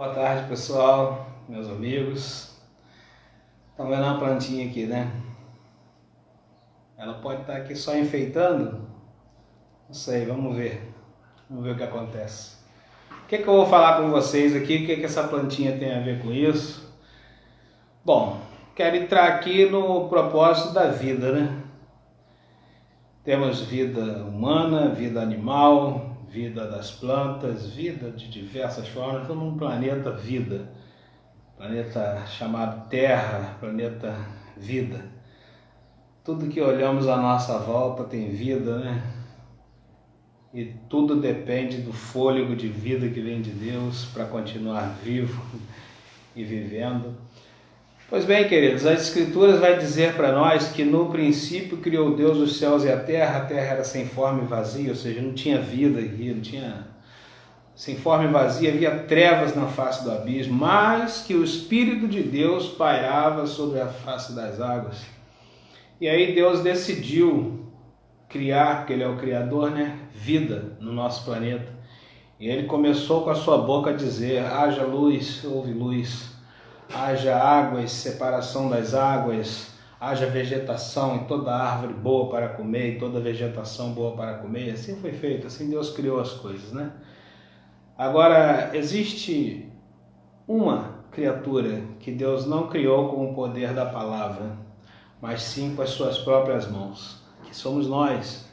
Boa tarde, pessoal, meus amigos. Estão vendo uma plantinha aqui, né? Ela pode estar aqui só enfeitando? Não sei, vamos ver. Vamos ver o que acontece. O que eu vou falar com vocês aqui? O que essa plantinha tem a ver com isso? Bom, quero entrar aqui no propósito da vida, né? Temos vida humana, vida animal, vida das plantas, vida de diversas formas. Estamos num planeta vida, planeta chamado Terra, planeta vida. Tudo que olhamos à nossa volta tem vida, né? E tudo depende do fôlego de vida que vem de Deus para continuar vivo e vivendo. Pois bem, queridos, as Escrituras vai dizer para nós que no princípio criou Deus os céus e a terra era sem forma e vazia, ou seja, não tinha vida aqui, não tinha sem forma e vazia, havia trevas na face do abismo, mas que o Espírito de Deus pairava sobre a face das águas. E aí Deus decidiu criar, porque Ele é o Criador, né? Vida no nosso planeta. E Ele começou com a sua boca a dizer: haja luz, houve luz. Haja águas, separação das águas, haja vegetação e toda árvore boa para comer e toda vegetação boa para comer. Assim foi feito, assim Deus criou as coisas, né? Agora, existe uma criatura que Deus não criou com o poder da palavra, mas sim com as suas próprias mãos, que somos nós,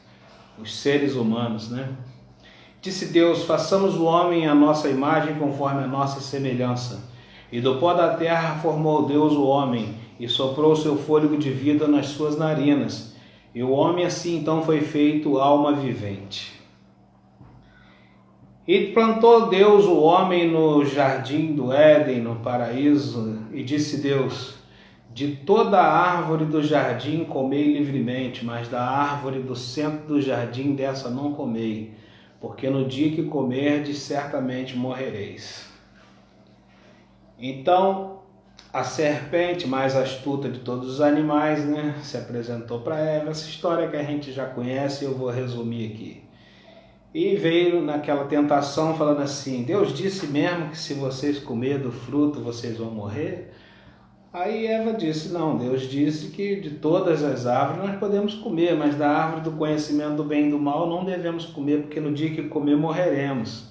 os seres humanos, né? Disse Deus: façamos o homem à nossa imagem conforme a nossa semelhança. E do pó da terra formou Deus o homem, e soprou o seu fôlego de vida nas suas narinas. E o homem assim então foi feito alma vivente. E plantou Deus o homem no jardim do Éden, no paraíso, e disse Deus: de toda a árvore do jardim comei livremente, mas da árvore do centro do jardim dessa não comei, porque no dia que comerdes certamente morrereis. Então, a serpente, mais astuta de todos os animais, né, se apresentou para Eva. Essa história que a gente já conhece, eu vou resumir aqui. E veio naquela tentação falando assim: Deus disse mesmo que se vocês comerem do fruto, vocês vão morrer? Aí Eva disse: não, Deus disse que de todas as árvores nós podemos comer, mas da árvore do conhecimento do bem e do mal não devemos comer, porque no dia que comer morreremos.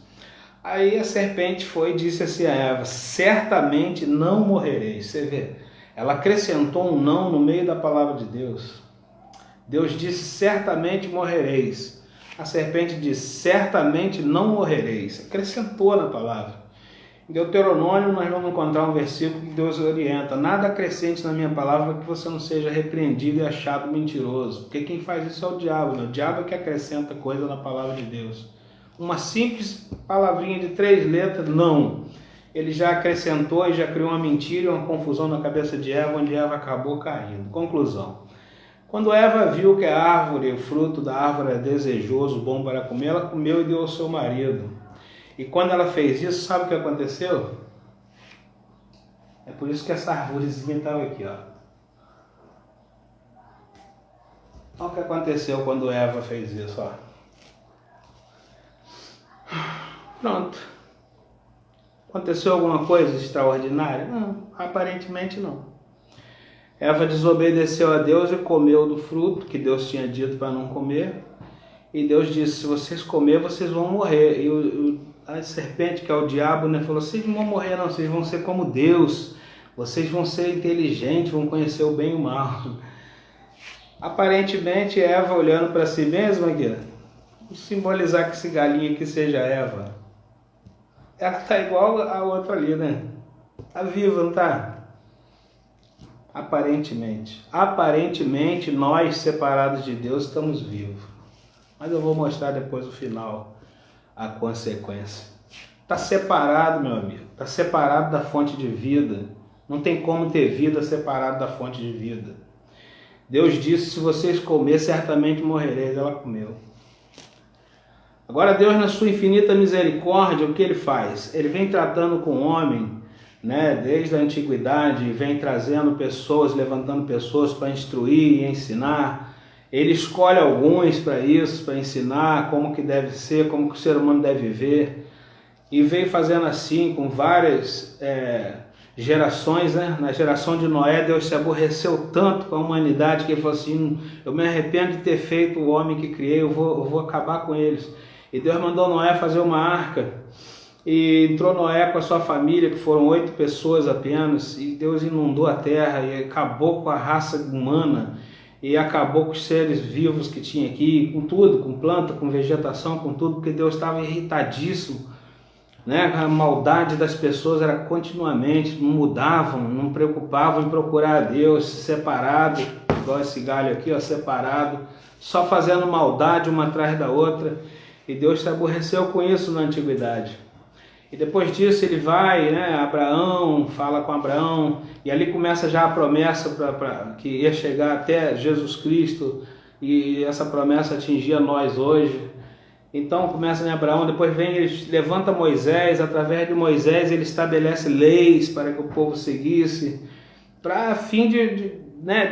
Aí a serpente foi e disse assim a Eva: certamente não morrereis. Você vê, ela acrescentou um não no meio da palavra de Deus. Deus disse: certamente morrereis. A serpente disse: certamente não morrereis. Acrescentou na palavra. Em Deuteronômio nós vamos encontrar um versículo que Deus orienta: nada acrescente na minha palavra que você não seja repreendido e achado mentiroso. Porque quem faz isso é o diabo, né? O diabo é que acrescenta coisa na palavra de Deus. Uma simples palavrinha de 3 letras, não. Ele já acrescentou e já criou uma mentira e uma confusão na cabeça de Eva, onde Eva acabou caindo. Conclusão: quando Eva viu que a árvore, o fruto da árvore é desejoso, bom para comer, ela comeu e deu ao seu marido. E quando ela fez isso, sabe o que aconteceu? É por isso que essa árvorezinha estava aqui, ó. Olha o que aconteceu quando Eva fez isso, ó. Pronto. Aconteceu alguma coisa extraordinária? Não, aparentemente não. Eva desobedeceu a Deus e comeu do fruto que Deus tinha dito para não comer. E Deus disse: se vocês comerem, vocês vão morrer. E a serpente, que é o diabo, né, falou: vocês não vão morrer não, vocês vão ser como Deus. Vocês vão ser inteligentes, vão conhecer o bem e o mal. Aparentemente, Eva olhando para si mesma aqui, vou simbolizar que esse galinho aqui seja Eva. Ela está igual a outra ali, né? Está viva, não está? Aparentemente. Aparentemente, nós, separados de Deus, estamos vivos. Mas eu vou mostrar depois no final a consequência. Está separado, meu amigo. Está separado da fonte de vida. Não tem como ter vida separado da fonte de vida. Deus disse: se vocês comerem, certamente morrereis. Ela comeu. Agora Deus, na sua infinita misericórdia, o que Ele faz? Ele vem tratando com o homem, né, desde a antiguidade, vem trazendo pessoas, levantando pessoas para instruir e ensinar. Ele escolhe alguns para isso, para ensinar como que deve ser, como que o ser humano deve viver. e veio fazendo assim com várias gerações, né? Na geração de Noé, Deus se aborreceu tanto com a humanidade que ele falou assim: eu me arrependo de ter feito o homem que criei, eu vou acabar com eles. E Deus mandou Noé fazer uma arca, e entrou Noé com a sua família, que foram 8 pessoas apenas, e Deus inundou a terra e acabou com a raça humana, e acabou com os seres vivos que tinha aqui, com tudo, com planta, com vegetação, com tudo, porque Deus estava irritadíssimo, né? A maldade das pessoas era continuamente, não mudavam, não preocupavam em procurar a Deus, separado, igual esse galho aqui, ó, separado, só fazendo maldade uma atrás da outra, e Deus se aborreceu com isso na antiguidade. E depois disso ele vai, né, Abraão, fala com Abraão, e ali começa já a promessa que ia chegar até Jesus Cristo, e essa promessa atingia nós hoje. Então começa em Abraão, depois vem, ele levanta Moisés, através de Moisés ele estabelece leis para que o povo seguisse, para fim de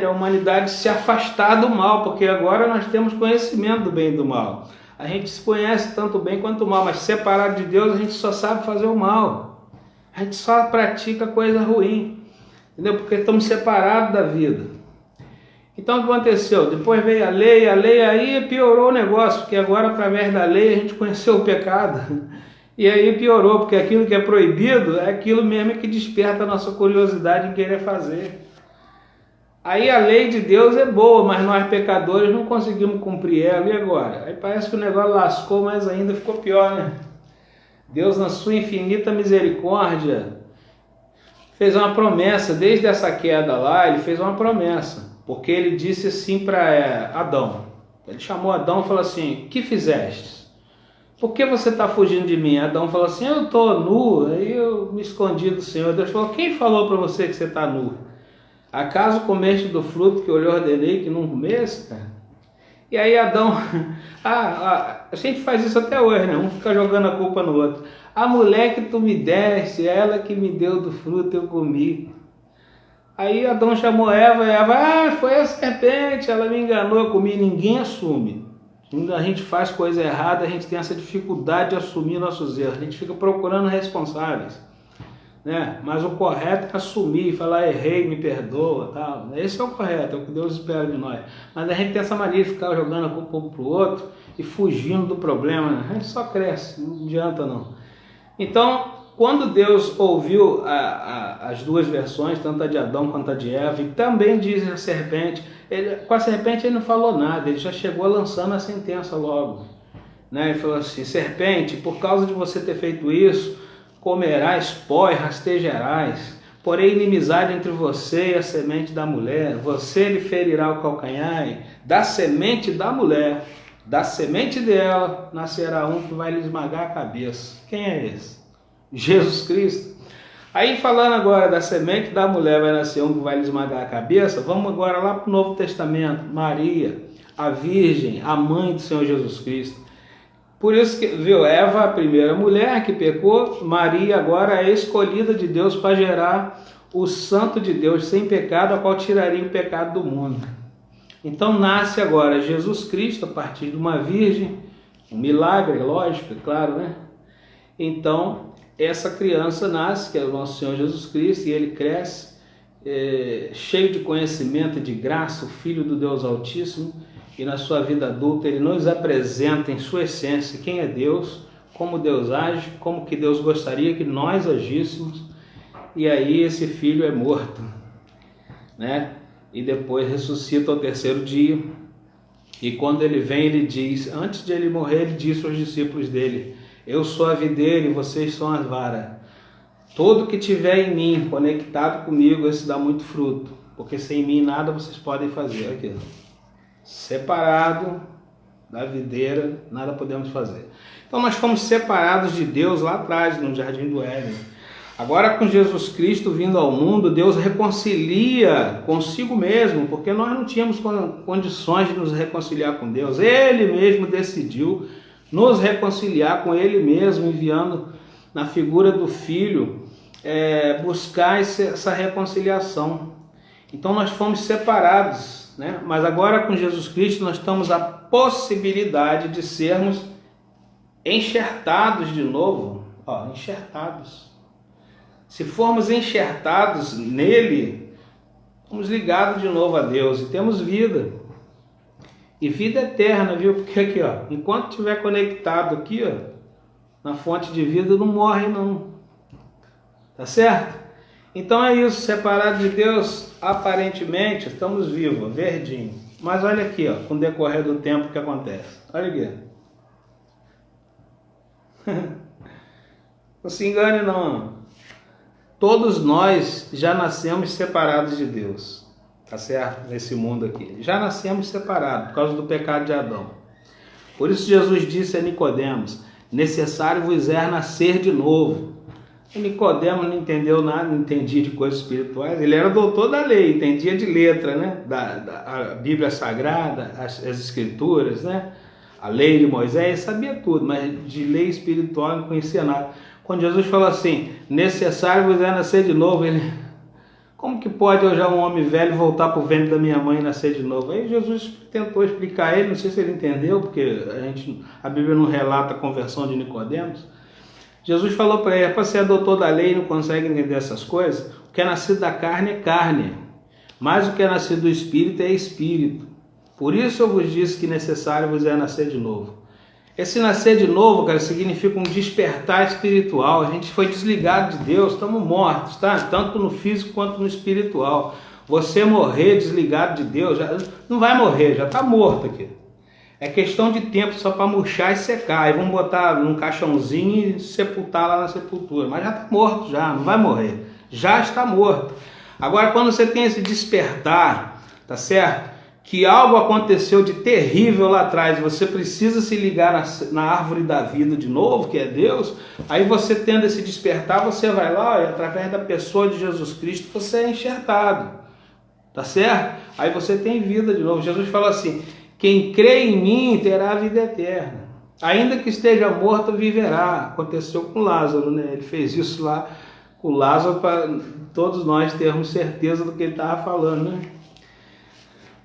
a humanidade se afastar do mal, porque agora nós temos conhecimento do bem e do mal. A gente se conhece tanto bem quanto o mal, mas separado de Deus a gente só sabe fazer o mal. A gente só pratica coisa ruim, entendeu? Porque estamos separados da vida. Então o que aconteceu? Depois veio a lei aí piorou o negócio, porque agora através da lei a gente conheceu o pecado. E aí piorou, porque aquilo que é proibido é aquilo mesmo que desperta a nossa curiosidade em querer fazer. Aí a lei de Deus é boa, mas nós pecadores não conseguimos cumprir ela, e agora? Aí parece que o negócio lascou, mas ainda ficou pior, né? Deus, na sua infinita misericórdia, fez uma promessa, desde essa queda lá, ele fez uma promessa, porque ele disse assim para Adão, ele chamou Adão e falou assim: o que fizeste? Por que você está fugindo de mim? Adão falou assim: eu estou nu, aí eu me escondi do Senhor. Deus falou: quem falou para você que você está nu? Acaso comeste do fruto que eu lhe ordenei que não comesse, cara? E aí Adão, a gente faz isso até hoje, né? Um fica jogando a culpa no outro. A mulher que tu me deste, ela que me deu do fruto, eu comi. Aí Adão chamou Eva, e Eva, foi a serpente, ela me enganou, eu comi. Ninguém assume. Quando a gente faz coisa errada, a gente tem essa dificuldade de assumir nossos erros. A gente fica procurando responsáveis, né? Mas o correto é assumir, falar: errei, me perdoa, tal. Esse é o correto, é o que Deus espera de nós. Mas a gente tem essa mania de ficar jogando a culpa um para o outro e fugindo do problema, né? A gente só cresce, não adianta não. Então, quando Deus ouviu as duas versões, tanto a de Adão quanto a de Eva, e também diz a serpente, com a serpente ele não falou nada, ele já chegou lançando a sentença logo, né? Ele falou assim: serpente, por causa de você ter feito isso, comerás pó e rastejarás, porém inimizade entre você e a semente da mulher, você lhe ferirá o calcanhar, da semente da mulher, da semente dela, nascerá um que vai lhe esmagar a cabeça. Quem é esse? Jesus Cristo. Aí falando agora da semente da mulher vai nascer um que vai lhe esmagar a cabeça, vamos agora lá para o Novo Testamento. Maria, a Virgem, a mãe do Senhor Jesus Cristo. Por isso que, viu, Eva, a primeira mulher que pecou, Maria agora é escolhida de Deus para gerar o Santo de Deus sem pecado, a qual tiraria o pecado do mundo. Então nasce agora Jesus Cristo a partir de uma virgem, um milagre, lógico, é claro, né? Então essa criança nasce, que é o nosso Senhor Jesus Cristo, e ele cresce cheio de conhecimento e de graça, o Filho do Deus Altíssimo. E na sua vida adulta ele nos apresenta em sua essência quem é Deus, como Deus age, como que Deus gostaria que nós agíssemos. E aí esse filho é morto, né? E depois ressuscita ao terceiro dia. E quando ele vem, ele diz, antes de ele morrer, ele disse aos discípulos dele: eu sou a videira e vocês são as varas. Todo que tiver em mim, conectado comigo, esse dá muito fruto, porque sem mim nada vocês podem fazer. Aqui, separado da videira, nada podemos fazer. Então nós fomos separados de Deus lá atrás, no Jardim do Éden. Agora com Jesus Cristo vindo ao mundo, Deus reconcilia consigo mesmo, porque nós não tínhamos condições de nos reconciliar com Deus. Ele mesmo decidiu nos reconciliar com Ele mesmo, enviando na figura do Filho, buscar essa reconciliação. Então nós fomos separados, né? Mas agora com Jesus Cristo nós temos a possibilidade de sermos enxertados de novo, Ó, enxertados. Se formos enxertados nele, estamos ligados de novo a Deus e temos vida. E vida eterna, viu? Porque aqui, ó, enquanto estiver conectado aqui, ó, na fonte de vida, não morre não. Tá certo? Então é isso, separado de Deus, aparentemente estamos vivos, verdinho. Mas olha aqui, ó, com o decorrer do tempo o que acontece. Olha aqui. Não se engane não. Todos nós já nascemos separados de Deus. Tá certo? Nesse mundo aqui. Já nascemos separados por causa do pecado de Adão. Por isso Jesus disse a Nicodemos: necessário vos é nascer de novo. E Nicodemos não entendeu nada, não entendia de coisas espirituais. Ele era doutor da lei, entendia de letra, né? A Bíblia Sagrada, as Escrituras, né? A lei de Moisés, sabia tudo, mas de lei espiritual não conhecia nada. Quando Jesus falou assim, necessário vos é nascer de novo, ele, como que pode eu já um homem velho voltar para o ventre da minha mãe e nascer de novo? Aí Jesus tentou explicar a ele, não sei se ele entendeu, porque a Bíblia não relata a conversão de Nicodemos. Jesus falou para ele, para ser doutor da lei e não consegue entender essas coisas, o que é nascido da carne é carne, mas o que é nascido do Espírito é Espírito. Por isso eu vos disse que necessário vos é nascer de novo. Esse nascer de novo, cara, significa um despertar espiritual. A gente foi desligado de Deus, estamos mortos, tá? Tanto no físico quanto no espiritual. Você morrer desligado de Deus, já, não vai morrer, já está morto aqui. É questão de tempo só para murchar e secar. Aí vamos botar num caixãozinho e sepultar lá na sepultura. Mas já está morto, já, não vai morrer. Já está morto. Agora, quando você tem esse despertar, tá certo? Que algo aconteceu de terrível lá atrás, você precisa se ligar na árvore da vida de novo, que é Deus, aí você tendo esse despertar, você vai lá e através da pessoa de Jesus Cristo, você é enxertado, tá certo? Aí você tem vida de novo. Jesus falou assim, quem crê em mim terá a vida eterna, ainda que esteja morto viverá. Aconteceu com Lázaro, né? Ele fez isso lá com Lázaro para todos nós termos certeza do que ele estava falando, né?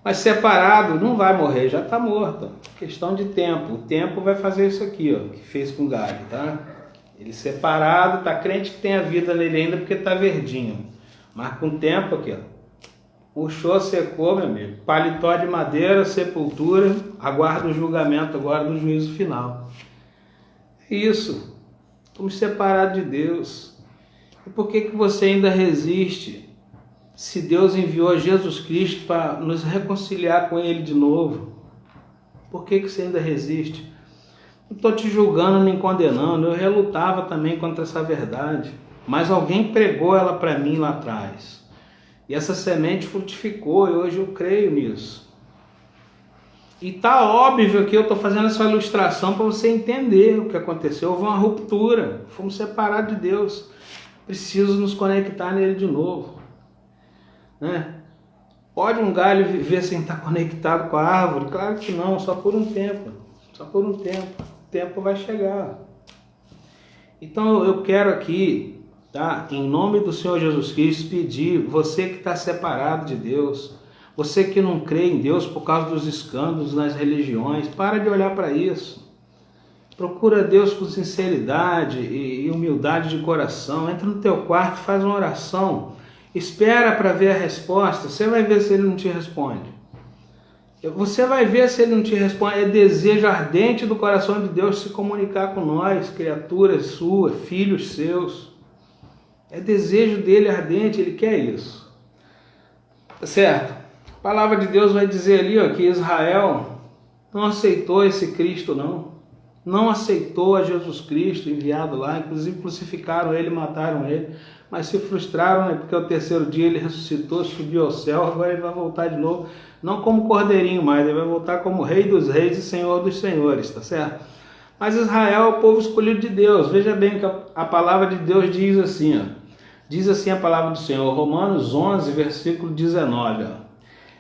Mas separado não vai morrer, já está morto. Questão de tempo. O tempo vai fazer isso aqui, ó, que fez com o galho, tá? Ele separado, tá crente que tem a vida nele ainda porque tá verdinho. Mas com o tempo aqui, ó. Murchou, secou, meu amigo. Paletó de madeira, sepultura, aguarda o julgamento agora do juízo final. É isso. Estamos separados de Deus. E por que você ainda resiste? Se Deus enviou Jesus Cristo para nos reconciliar com Ele de novo, por que você ainda resiste? Não estou te julgando nem condenando, eu relutava também contra essa verdade, mas alguém pregou ela para mim lá atrás. E essa semente frutificou e hoje eu creio nisso. E está óbvio que eu estou fazendo essa ilustração para você entender o que aconteceu. Houve uma ruptura, fomos separados de Deus, preciso nos conectar nele de novo. Né? Pode um galho viver sem estar conectado com a árvore? Claro que não, só por um tempo. Só por um tempo. O tempo vai chegar. Então eu quero aqui, tá? Em nome do Senhor Jesus Cristo, pedir, você que está separado de Deus, você que não crê em Deus por causa dos escândalos nas religiões, para de olhar para isso. Procura Deus com sinceridade e humildade de coração. Entra no teu quarto, faz uma oração. Espera para ver a resposta. Você vai ver se ele não te responde. Você vai ver se ele não te responde. É desejo ardente do coração de Deus se comunicar com nós, criaturas suas, filhos seus. É desejo dele ardente, ele quer isso. Tá certo? A palavra de Deus vai dizer ali, ó, que Israel não aceitou esse Cristo, não. Não aceitou a Jesus Cristo enviado lá, inclusive crucificaram ele, mataram ele, mas se frustraram, né? Porque ao terceiro dia ele ressuscitou, subiu ao céu, agora ele vai voltar de novo, não como cordeirinho mais, ele vai voltar como Rei dos Reis e Senhor dos Senhores, tá certo? Mas Israel é o povo escolhido de Deus. Veja bem que a palavra de Deus diz assim, ó, diz assim a palavra do Senhor, Romanos 11, versículo 19, ó.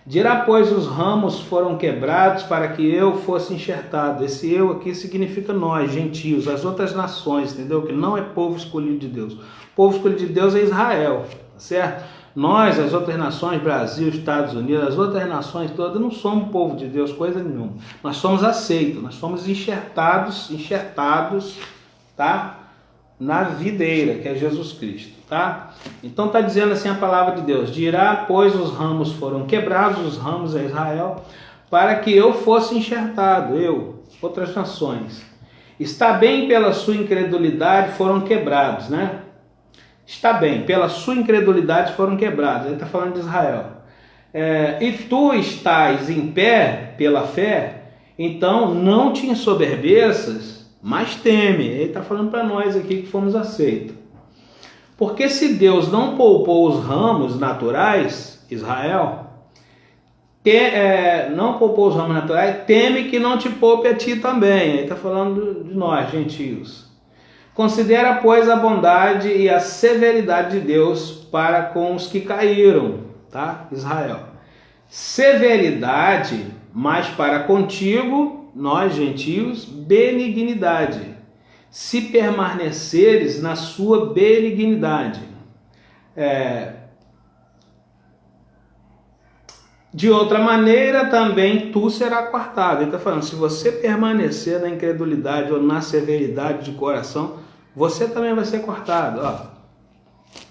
Dirá, pois, os ramos foram quebrados para que eu fosse enxertado. Esse eu aqui significa nós, gentios, as outras nações, entendeu? Que não é povo escolhido de Deus. O povo escolhido de Deus é Israel, tá certo? Nós, as outras nações, Brasil, Estados Unidos, as outras nações todas, não somos povo de Deus, coisa nenhuma. Nós somos aceitos, nós somos enxertados, tá? na videira, que é Jesus Cristo, tá? Então está dizendo assim a palavra de Deus: dirá, pois os ramos foram quebrados, os ramos é Israel, para que eu fosse enxertado, eu, outras nações. Está bem, pela sua incredulidade foram quebrados, né? Está bem, pela sua incredulidade foram quebrados. Ele está falando de Israel. E tu estás em pé pela fé, então não te ensoberbeças, mas teme. Ele está falando para nós aqui que fomos aceitos. Porque se Deus não poupou os ramos naturais, Israel, não poupou os ramos naturais, teme que não te poupe a ti também. Ele está falando de nós, gentios. Considera, pois, a bondade e a severidade de Deus para com os que caíram, tá? Israel. Severidade, mas para contigo, nós, gentios, benignidade, se permaneceres na sua benignidade. De outra maneira, também tu serás cortado. Ele está falando, se você permanecer na incredulidade ou na severidade de coração, você também vai ser cortado. Ó.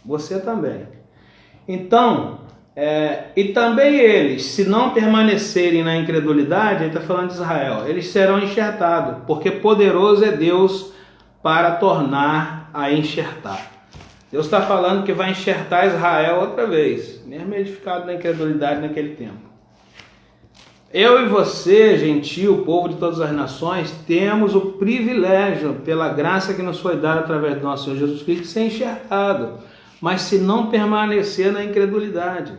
Você também. Então, e também eles, se não permanecerem na incredulidade, ele está falando de Israel, eles serão enxertados, porque poderoso é Deus para tornar a enxertar. Deus está falando que vai enxertar Israel outra vez, mesmo edificado na incredulidade naquele tempo. Eu e você, gentio, povo de todas as nações, temos o privilégio, pela graça que nos foi dada através do nosso Senhor Jesus Cristo, de ser enxertado, mas se não permanecer na incredulidade.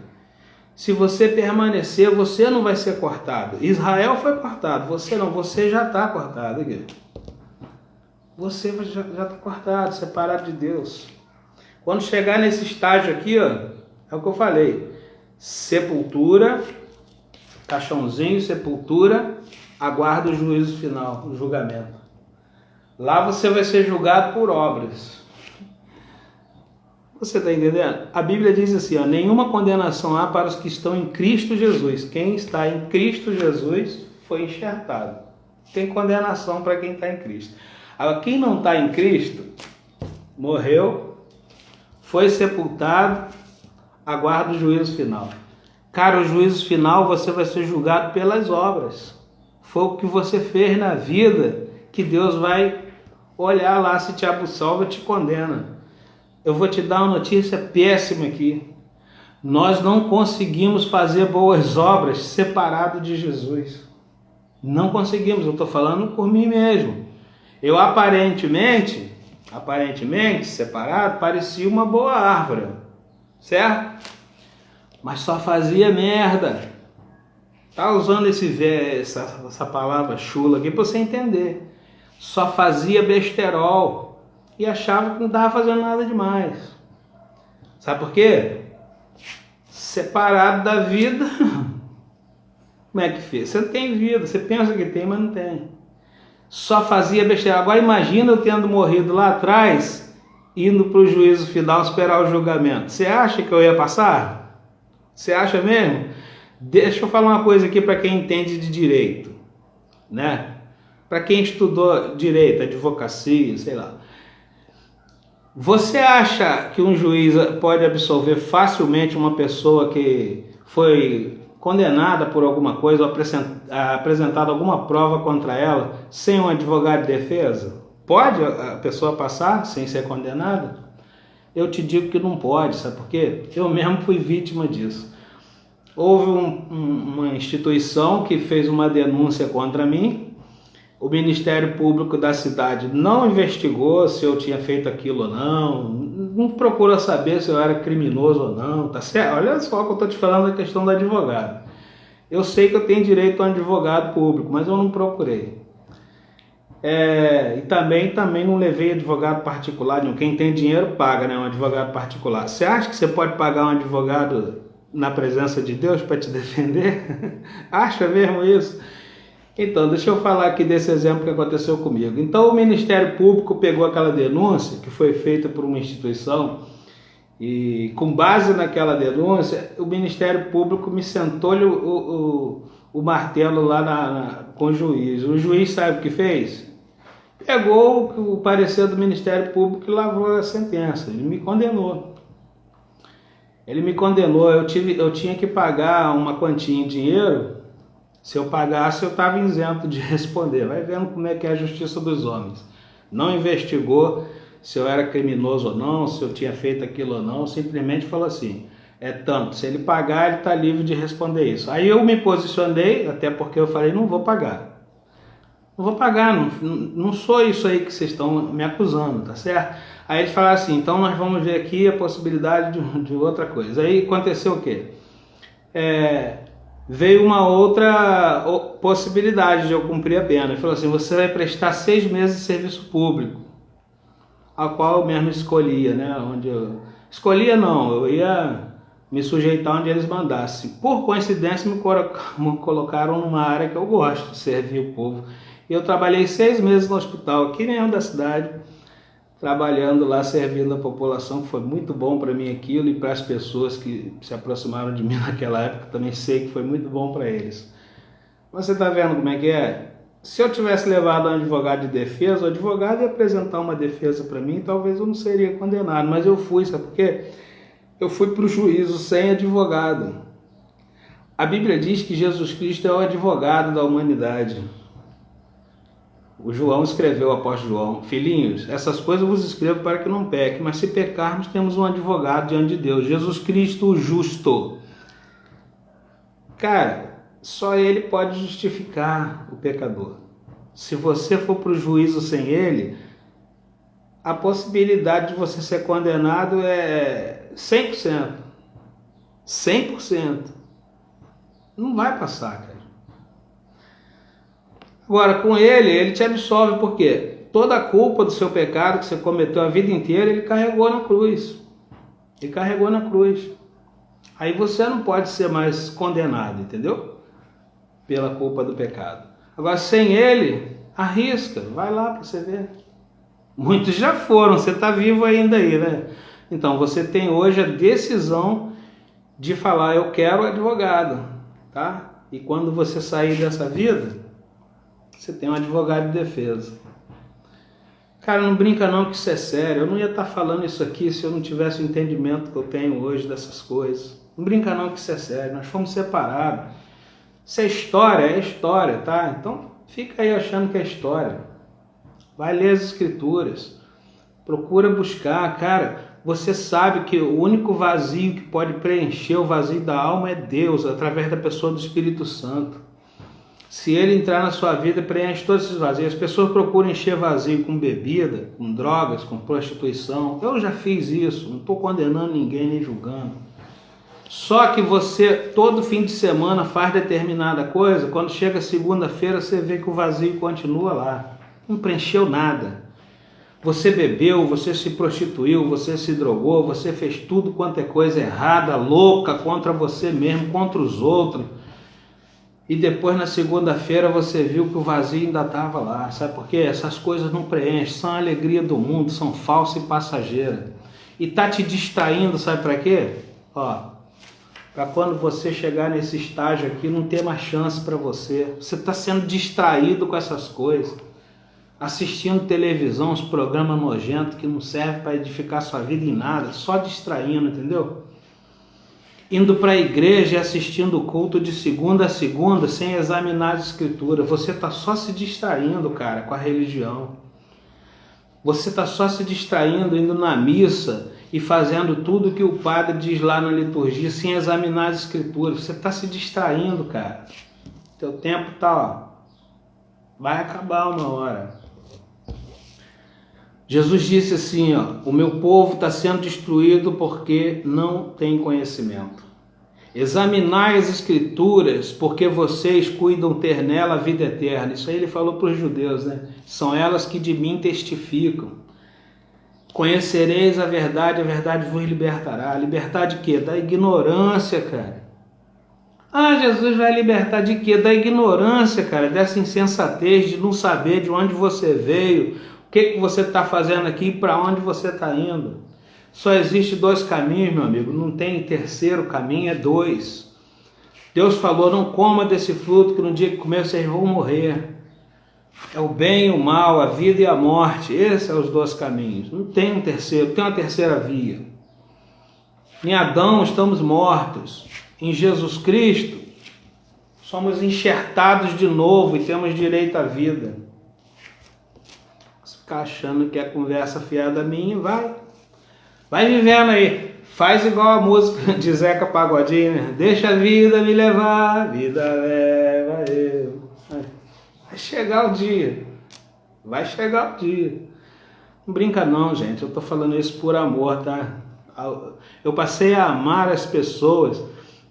Se você permanecer, você não vai ser cortado. Israel foi cortado, você não, você já está cortado. Aqui. Você já está cortado, separado de Deus. Quando chegar nesse estágio aqui, ó, é o que eu falei. Sepultura, caixãozinho, sepultura, aguarda o juízo final, o julgamento. Lá você vai ser julgado por obras. Você está entendendo? A Bíblia diz assim, ó, nenhuma condenação há para os que estão em Cristo Jesus. Quem está em Cristo Jesus foi enxertado. Tem condenação para quem está em Cristo. Agora, quem não está em Cristo, morreu, foi sepultado, aguarda o juízo final. Cara, o juízo final você vai ser julgado pelas obras. Foi o que você fez na vida que Deus vai olhar lá, se te absolve ou te condena. Eu vou te dar uma notícia péssima aqui. Nós não conseguimos fazer boas obras separado de Jesus. Não conseguimos, eu estou falando por mim mesmo. Eu aparentemente, separado, parecia uma boa árvore, certo? Mas só fazia merda. Tá usando essa palavra chula aqui para você entender. Só fazia besterol e achava que não estava fazendo nada demais. Sabe por quê? Separado da vida. Como é que fez? Você não tem vida, você pensa que tem, mas não tem. Só fazia besteira. Agora imagina eu tendo morrido lá atrás, indo para o juízo final, esperar o julgamento. Você acha que eu ia passar? Você acha mesmo? Deixa eu falar uma coisa aqui para quem entende de direito, né? Para quem estudou direito, advocacia, sei lá. Você acha que um juiz pode absolver facilmente uma pessoa que foi condenada por alguma coisa ou apresentada alguma prova contra ela sem um advogado de defesa? Pode a pessoa passar sem ser condenada? Eu te digo que não pode, sabe por quê? Eu mesmo fui vítima disso. Houve uma instituição que fez uma denúncia contra mim. O Ministério Público da cidade não investigou se eu tinha feito aquilo ou não procurou saber se eu era criminoso ou não, tá certo? Olha só que eu estou te falando da questão do advogado. Eu sei que eu tenho direito a um advogado público, mas eu não procurei. E também não levei advogado particular nenhum. Quem tem dinheiro paga, né, um advogado particular. Você acha que você pode pagar um advogado na presença de Deus para te defender? Acha mesmo isso? Então, deixa eu falar aqui desse exemplo que aconteceu comigo. Então, o Ministério Público pegou aquela denúncia que foi feita por uma instituição e, com base naquela denúncia, o Ministério Público me sentou-lhe o martelo lá com o juiz. O juiz sabe o que fez? pegou o parecer do Ministério Público e lavrou a sentença. Ele me condenou. Eu tinha que pagar uma quantia em dinheiro. Se eu pagasse, eu estava isento de responder. Vai vendo como é que é a justiça dos homens. Não investigou se eu era criminoso ou não, se eu tinha feito aquilo ou não, simplesmente falou assim, é tanto, se ele pagar, ele está livre de responder isso. Aí eu me posicionei, até porque eu falei, não vou pagar. Não vou pagar, não sou isso aí que vocês estão me acusando, tá certo? Aí eles falaram assim, então nós vamos ver aqui a possibilidade de outra coisa. Aí aconteceu o quê? Veio uma outra possibilidade de eu cumprir a pena. Ele falou assim, você vai prestar 6 meses de serviço público, a qual eu mesmo escolhia, né? Escolhia não, eu ia me sujeitar onde eles mandassem. Por coincidência me colocaram numa área que eu gosto, servir o povo. Eu trabalhei 6 meses no hospital aqui mesmo da cidade, trabalhando lá, servindo a população, que foi muito bom para mim aquilo e para as pessoas que se aproximaram de mim naquela época, também sei que foi muito bom para eles. Você está vendo como é que é? Se eu tivesse levado um advogado de defesa, o advogado ia apresentar uma defesa para mim, talvez eu não seria condenado, mas eu fui, sabe por quê? Eu fui para o juízo sem advogado. A Bíblia diz que Jesus Cristo é o advogado da humanidade. O João escreveu, o apóstolo João, filhinhos, essas coisas eu vos escrevo para que não pequem, mas se pecarmos temos um advogado diante de Deus, Jesus Cristo o justo. Cara, só ele pode justificar o pecador. Se você for para o juízo sem ele, a possibilidade de você ser condenado é 100%. 100%. Não vai passar, cara. Agora, com ele te absolve, por quê? Toda a culpa do seu pecado que você cometeu a vida inteira, ele carregou na cruz. Ele carregou na cruz. Aí você não pode ser mais condenado, entendeu? Pela culpa do pecado. Agora, sem ele, arrisca. Vai lá para você ver. Muitos já foram, você está vivo ainda aí, né? Então, você tem hoje a decisão de falar, eu quero advogado, tá? E quando você sair dessa vida, você tem um advogado de defesa. Cara, não brinca não que isso é sério. Eu não ia estar falando isso aqui se eu não tivesse o entendimento que eu tenho hoje dessas coisas. Não brinca não que isso é sério. Nós fomos separados. Isso é história, tá? Então fica aí achando que é história. Vai ler as escrituras. Procura buscar. Cara, você sabe que o único vazio que pode preencher o vazio da alma é Deus, através da pessoa do Espírito Santo. Se ele entrar na sua vida, preenche todos esses vazios. As pessoas procuram encher vazio com bebida, com drogas, com prostituição. Eu já fiz isso, não estou condenando ninguém nem julgando. Só que você, todo fim de semana, faz determinada coisa, quando chega segunda-feira, você vê que o vazio continua lá. Não preencheu nada. Você bebeu, você se prostituiu, você se drogou, você fez tudo quanto é coisa errada, louca, contra você mesmo, contra os outros. E depois na segunda-feira você viu que o vazio ainda estava lá. Sabe por quê? Essas coisas não preenchem, são a alegria do mundo, são falsas e passageiras. E tá te distraindo, sabe para quê? Para quando você chegar nesse estágio aqui não ter mais chance para você. Você está sendo distraído com essas coisas. Assistindo televisão, uns programas nojentos que não servem para edificar sua vida em nada, só distraindo, entendeu? Indo para a igreja e assistindo o culto de segunda a segunda sem examinar as escrituras. Você está só se distraindo, cara, com a religião. Você está só se distraindo, indo na missa e fazendo tudo que o padre diz lá na liturgia sem examinar as escrituras. Você está se distraindo, cara. Teu tempo vai acabar uma hora. Jesus disse assim, o meu povo está sendo destruído porque não tem conhecimento. Examinai as escrituras, porque vocês cuidam ter nela a vida eterna. Isso aí ele falou para os judeus, né? São elas que de mim testificam. Conhecereis a verdade vos libertará. Libertar de quê? Da ignorância, cara. Jesus vai libertar de quê? Da ignorância, cara. Dessa insensatez de não saber de onde você veio, o que você está fazendo aqui e para onde você está indo. Só existe 2 caminhos, meu amigo. Não tem terceiro caminho, é 2. Deus falou, não coma desse fruto que no dia que comer vocês vão morrer. É o bem e o mal, a vida e a morte. Esses são os dois caminhos. Não tem um terceiro, tem uma terceira via. Em Adão estamos mortos. Em Jesus Cristo somos enxertados de novo e temos direito à vida. Se ficar achando que é conversa fiada minha, vai vivendo aí. Faz igual a música de Zeca Pagodinho, né? Deixa a vida me levar, a vida leva eu. Vai chegar o dia. Vai chegar o dia. Não brinca não, gente. Eu tô falando isso por amor, tá? Eu passei a amar as pessoas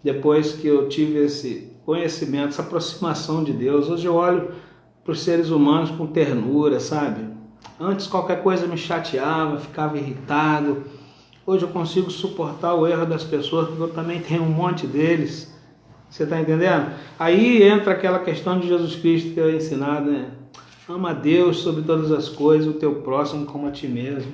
depois que eu tive esse conhecimento, essa aproximação de Deus. Hoje eu olho para os seres humanos com ternura, sabe? Antes qualquer coisa me chateava, ficava irritado. Hoje eu consigo suportar o erro das pessoas, porque eu também tenho um monte deles. Você está entendendo? Aí entra aquela questão de Jesus Cristo que eu ensinado, né? Ama a Deus sobre todas as coisas, o teu próximo como a ti mesmo.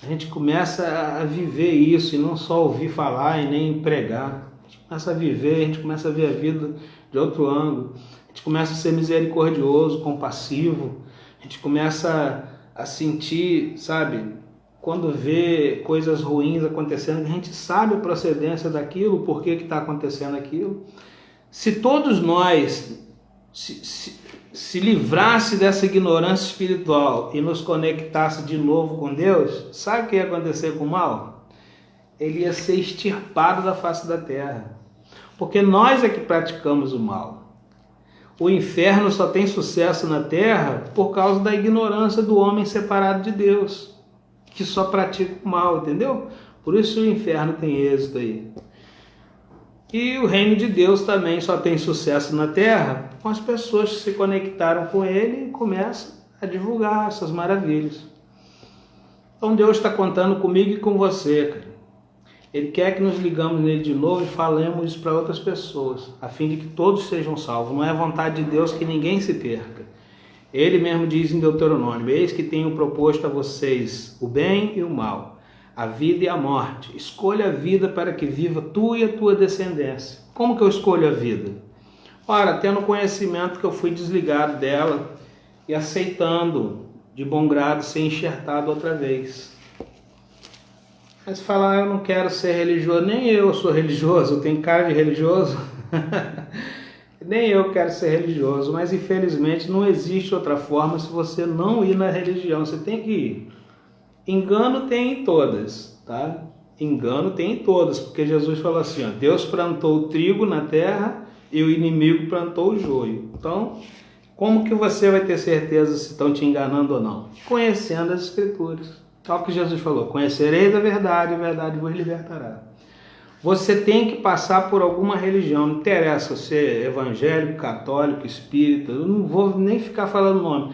A gente começa a viver isso e não só ouvir falar e nem pregar. A gente começa a viver, a gente começa a ver a vida de outro ângulo. A gente começa a ser misericordioso, compassivo. A gente começa a sentir, sabe, quando vê coisas ruins acontecendo, a gente sabe a procedência daquilo, por que está acontecendo aquilo. Se todos nós se livrasse dessa ignorância espiritual e nos conectasse de novo com Deus, sabe o que ia acontecer com o mal? Ele ia ser extirpado da face da terra. Porque nós é que praticamos o mal. O inferno só tem sucesso na terra por causa da ignorância do homem separado de Deus, que só pratica o mal, entendeu? Por isso o inferno tem êxito aí. E o reino de Deus também só tem sucesso na terra com as pessoas que se conectaram com ele e começam a divulgar essas maravilhas. Então Deus está contando comigo e com você, cara. Ele quer que nos ligamos nele de novo e falemos isso para outras pessoas, a fim de que todos sejam salvos. Não é vontade de Deus que ninguém se perca. Ele mesmo diz em Deuteronômio: eis que tenho proposto a vocês o bem e o mal, a vida e a morte. Escolha a vida para que viva tu e a tua descendência. Como que eu escolho a vida? Ora, tendo conhecimento que eu fui desligado dela e aceitando de bom grado ser enxertado outra vez. Mas falar, eu não quero ser religioso, nem eu sou religioso, eu tenho cara de religioso. Nem eu quero ser religioso, mas infelizmente não existe outra forma se você não ir na religião, você tem que ir. Engano tem em todas, tá? Engano tem em todas, porque Jesus falou assim, ó, Deus plantou o trigo na terra e o inimigo plantou o joio. Então, como que você vai ter certeza se estão te enganando ou não? Conhecendo as Escrituras. Olha o que Jesus falou, conhecereis a verdade vos libertará. Você tem que passar por alguma religião, não interessa se é evangélico, católico, espírita, eu não vou nem ficar falando nome.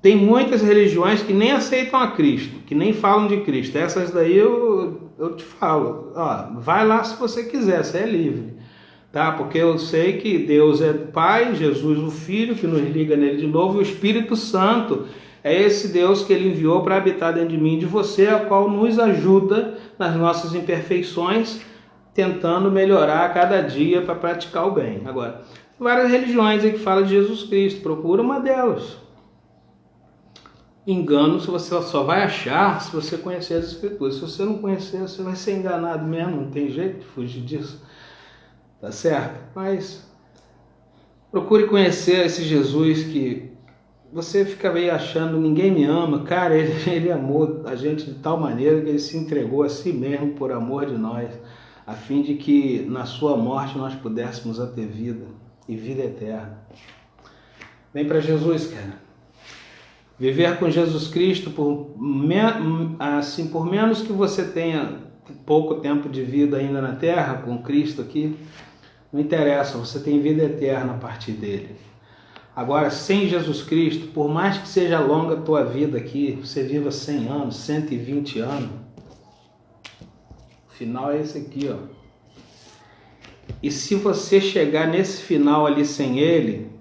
Tem muitas religiões que nem aceitam a Cristo, que nem falam de Cristo. Essas daí eu te falo, ó, vai lá se você quiser, você é livre. Tá? Porque eu sei que Deus é Pai, Jesus o Filho, que nos liga nele de novo, e o Espírito Santo é esse Deus que ele enviou para habitar dentro de mim e de você, a qual nos ajuda nas nossas imperfeições, tentando melhorar a cada dia para praticar o bem. Agora, várias religiões aí que falam de Jesus Cristo, procura uma delas. Engano você só vai achar se você conhecer as Escrituras. Se você não conhecer, você vai ser enganado mesmo, não tem jeito de fugir disso. Tá certo? Mas procure conhecer esse Jesus que você fica meio achando, ninguém me ama. Cara, ele amou a gente de tal maneira que ele se entregou a si mesmo por amor de nós, a fim de que na sua morte nós pudéssemos ter vida e vida eterna. Vem para Jesus, cara. Viver com Jesus Cristo, por menos que você tenha pouco tempo de vida ainda na terra, com Cristo aqui, não interessa, você tem vida eterna a partir dele. Agora, sem Jesus Cristo, por mais que seja longa a tua vida aqui, você viva 100 anos, 120 anos, o final é esse aqui, ó. E se você chegar nesse final ali sem ele,